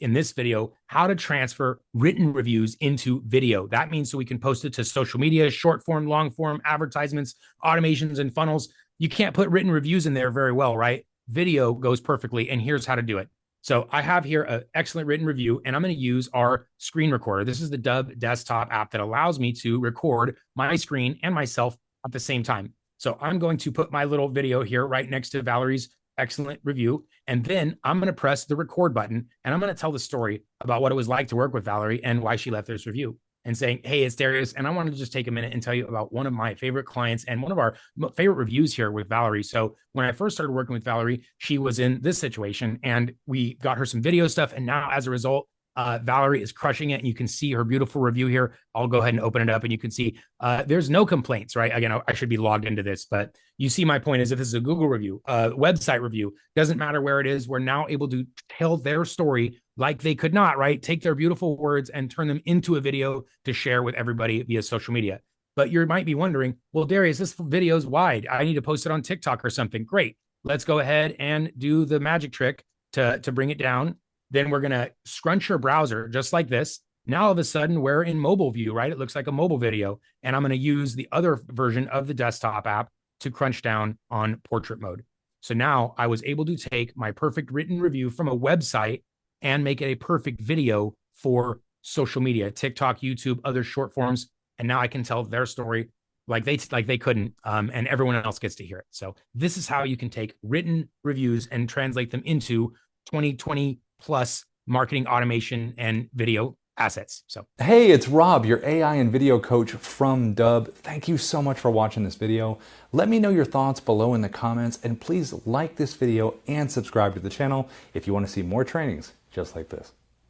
in this video how to transfer written reviews into video. That means so we can post it to social media, short form, long form, advertisements, automations, and funnels. You can't put written reviews in there very well, right? Video goes perfectly, and here's how to do it. So I have here an excellent written review, and I'm going to use our screen recorder. This is the Dubb desktop app that allows me to record my screen and myself at the same time. So I'm going to put my little video here right next to Valerie's excellent review. And then I'm going to press the record button, and I'm going to tell the story about what it was like to work with Valerie and why she left this review, and saying, hey, it's Darius. And I wanted to just take a minute and tell you about one of my favorite clients and one of our favorite reviews here with Valerie. So when I first started working with Valerie, she was in this situation, and we got her some video stuff. And now as a result, Valerie is crushing it, and you can see her beautiful review here. I'll go ahead and open it up, and you can see there's no complaints, right? Again, I should be logged into this, but you see my point is, if this is a Google review, website review, doesn't matter where it is, we're now able to tell their story like they could not, right? Take their beautiful words and turn them into a video to share with everybody via social media. But you might be wondering, well, Darius, this video is wide. I need to post it on TikTok or something. Great. Let's go ahead and do the magic trick to bring it down. Then we're going to scrunch your browser just like this. Now, all of a sudden, we're in mobile view, right? It looks like a mobile video. And I'm going to use the other version of the desktop app to crunch down on portrait mode. So now I was able to take my perfect written review from a website and make it a perfect video for social media, TikTok, YouTube, other short forms. And now I can tell their story like they couldn't, and everyone else gets to hear it. So this is how you can take written reviews and translate them into 2020 plus marketing automation and video assets. So, hey, it's Rob, your AI and video coach from Dubb. Thank you so much for watching this video. Let me know your thoughts below in the comments, and please like this video and subscribe to the channel if you want to see more trainings just like this.